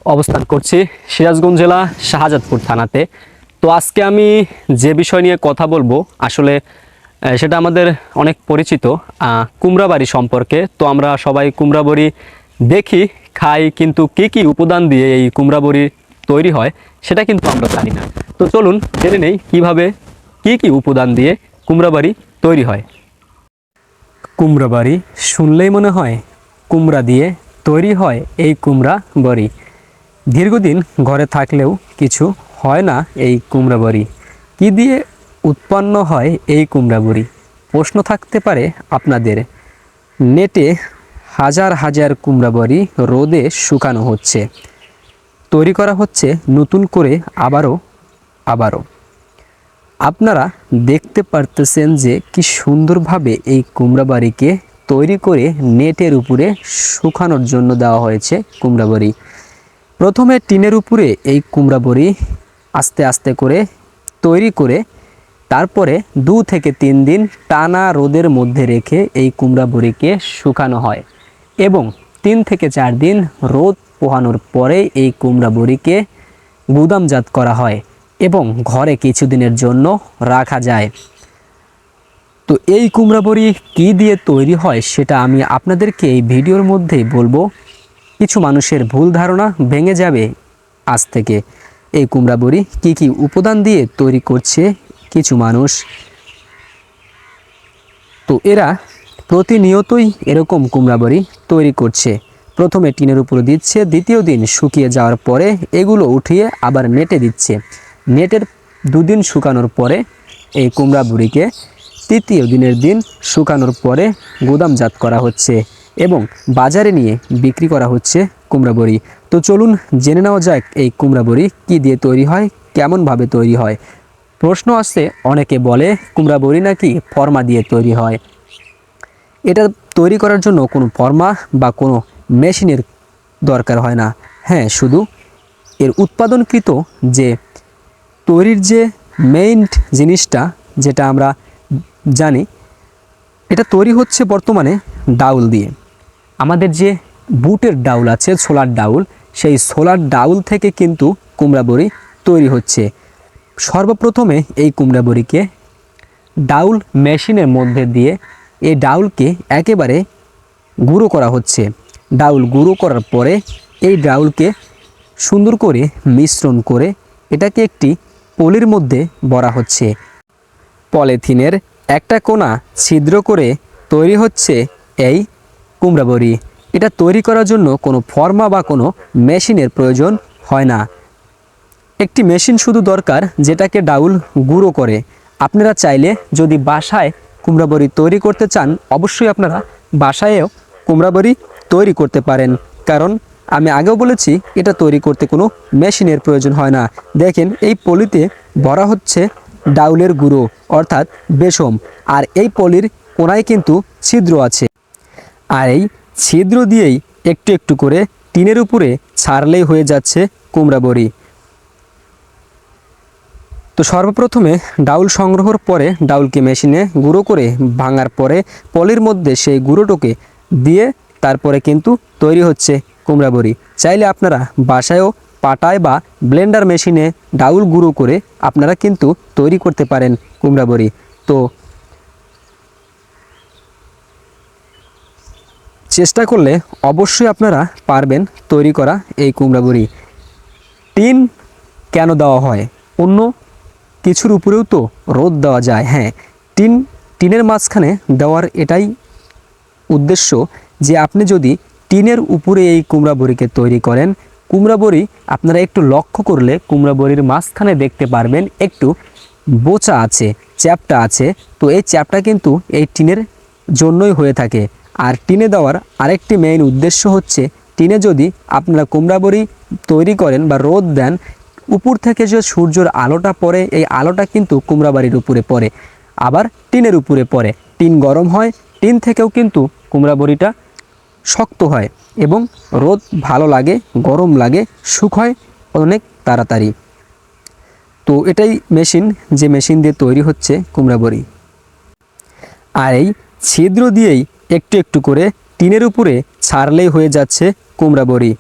অবস্থান করছি সিরাজগঞ্জ জেলা শাহজাদপুর থানাতে। তো আজকে আমি যে বিষয় নিয়ে কথা বলবো আসলে সেটা আমাদের অনেক পরিচিত কুমড়া বাড়ি সম্পর্কে। তো আমরা সবাই কুমড়া বড়ি দেখি, খাই, কিন্তু কি কি উপাদান দিয়ে এই কুমড়া বড়ি তৈরি হয় সেটা কিন্তু আমরা জানি না। তো চলুন জেনে নেই কিভাবে কি কি উপাদান দিয়ে কুমড়া বাড়ি তৈরি হয়। কুমড়া বাড়ি শুনলেই মনে হয় কুমড়া দিয়ে তৈরি হয় এই কুমড়া বড়ি। দীর্ঘদিন ঘরে থাকলেও কিছু হয় না এই কুমড়া বড়ি। কী দিয়ে উৎপন্ন হয় এই কুমড়া বড়ি? প্রশ্ন থাকতে পারে আপনাদের। নেটে হাজার হাজার কুমড়া বড়ি রোদে শুকানো হচ্ছে, তৈরি করা হচ্ছে নতুন করে আবারও। আপনারা দেখতে পারতেছেন যে কি সুন্দরভাবে এই কুমড়া বাড়িকে তৈরি করে নেটের উপরে শুকানোর জন্য দেওয়া হয়েছে কুমড়া বড়ি। প্রথমে টিনের উপরে এই কুমড়া বড়ি আস্তে আস্তে করে তৈরি করে তারপরে 2 থেকে 3 দিন টানা রোদের মধ্যে রেখে এই কুমড়া বড়িকে শুকানো হয় এবং 3 থেকে 4 দিন রোদ পোহানোর পরে এই কুমড়া বড়িকে গুদামজাত করা হয় এবং ঘরে কিছুদিনের জন্য রাখা যায়। তো এই কুমড়া বড়ি কী দিয়ে তৈরি হয় সেটা আমি আপনাদেরকে এই ভিডিওর মধ্যেই বলবো। কিছু মানুষের ভুল ধারণা ভেঙে যাবে আজ থেকে। এই কুমড়া বড়ি কী কী উপাদান দিয়ে তৈরি করছে কিছু মানুষ, তো এরা প্রতিনিয়তই এরকম কুমড়া বড়ি তৈরি করছে। প্রথমে টিনের উপরে দিচ্ছে, দ্বিতীয় দিন শুকিয়ে যাওয়ার পরে এগুলো উঠিয়ে আবার নেটে দিচ্ছে। নেটের 2 দিন শুকানোর পরে এই কুমড়া বড়িকে তৃতীয় দিনের দিন শুকানোর পরে গুদামজাত করা হচ্ছে এবং বাজারে নিয়ে বিক্রি করা হচ্ছে কুমড়া বড়ি। তো চলুন জেনে নেওয়া যাক এই কুমড়া বড়ি কী দিয়ে তৈরি হয়, কেমনভাবে তৈরি হয়। প্রশ্ন আসছে, অনেকে বলে কুমড়া বড়ি নাকি ফর্মা দিয়ে তৈরি হয়। এটা তৈরি করার জন্য কোনো ফর্মা বা কোনো মেশিনের দরকার হয় না। হ্যাঁ, শুধু এর উৎপাদনকৃত যে তৈরির যে মেইন জিনিসটা যেটা আমরা জানি, এটা তৈরি হচ্ছে বর্তমানে ডাউল দিয়ে। আমাদের যে বুটের ডাউল আছে, ছোলার ডাউল, সেই ছোলার ডাউল থেকে কিন্তু কুমড়া বড়ি তৈরি হচ্ছে। সর্বপ্রথমে এই কুমড়া বড়িকে ডাউল মেশিনের মধ্যে দিয়ে এই ডাউলকে একেবারে গুঁড়ো করা হচ্ছে। ডাউল গুঁড়ো করার পরে এই ডাউলকে সুন্দর করে মিশ্রণ করে এটাকে একটি পলির মধ্যে ভরা হচ্ছে। পলিথিনের একটা কোণা ছিদ্র করে তৈরি হচ্ছে এই কুমড়া বড়ি। এটা তৈরি করার জন্য কোনো ফর্মা বা কোনো মেশিনের প্রয়োজন হয় না। একটি মেশিন শুধু দরকার যেটাকে ডাউল গুঁড়ো করে। আপনারা চাইলে যদি বাসায় কুমড়া বড়ি তৈরি করতে চান, অবশ্যই আপনারা বাসায়ও কুমড়া বড়ি তৈরি করতে পারেন, কারণ আমি আগেও বলেছি এটা তৈরি করতে কোনো মেশিনের প্রয়োজন হয় না। দেখেন এই পলিতে ভরা হচ্ছে ডাউলের গুঁড়ো অর্থাৎ বেসম, আর এই পলির কোনায় কিন্তু ছিদ্র আছে, আর এই ছিদ্র দিয়েই একটু একটু করে টিনের উপরে ছাড়লেই হয়ে যাচ্ছে কুমড়া বড়ি। তো সর্বপ্রথমে ডাউল সংগ্রহের পরে ডাউলকে মেশিনে গুঁড়ো করে ভাঙার পরে পলির মধ্যে সেই গুঁড়োটাকে দিয়ে তারপরে কিন্তু তৈরি হচ্ছে কুমড়া বড়ি। চাইলে আপনারা বাসায়ও পাটায় বা ব্লেন্ডার মেশিনে ডাউল গুঁড়ো করে আপনারা কিন্তু তৈরি করতে পারেন কুমড়া বড়ি। তো চেষ্টা করলে অবশ্যই আপনারা পারবেন তৈরি করা এই কুমড়া বড়ি। টিন কেন দেওয়া হয়? অন্য কিছুর উপরেও তো রোদ দেওয়া যায়। হ্যাঁ, টিনের মাঝখানে দেওয়ার এটাই উদ্দেশ্য যে আপনি যদি টিনের উপরে এই কুমড়া বড়িকে তৈরি করেন, কুমড়া বড়ি আপনারা একটু লক্ষ্য করলে কুমড়া বড়ির মাঝখানে দেখতে পারবেন একটু বোচা আছে, চ্যাপটা আছে। তো এই চ্যাপটা কিন্তু এই টিনের জন্যই হয়ে থাকে। আর টিনে দেওয়ার আরেকটি মেইন উদ্দেশ্য হচ্ছে, টিনে যদি আপনারা কুমড়া বড়ি তৈরি করেন বা রোদ দেন, উপর থেকে যে সূর্যের আলোটা পড়ে, এই আলোটা কিন্তু কুমড়া বাড়ির উপরে পড়ে, আবার টিনের উপরে পড়ে। টিন গরম হয়, টিন থেকেও কিন্তু কুমড়া বড়িটা শক্ত হয় এবং রোদ ভালো লাগে, গরম লাগে, শুকায় অনেক তাড়াতাড়ি। তো এটাই মেশিন, যে মেশিন দিয়ে তৈরি হচ্ছে কুমড়া বড়ি। আর এই ছিদ্র দিয়েই একটু একটু করে টিনের উপরে ছাড়লেই হয়ে যাচ্ছে কুমড়া বড়ি।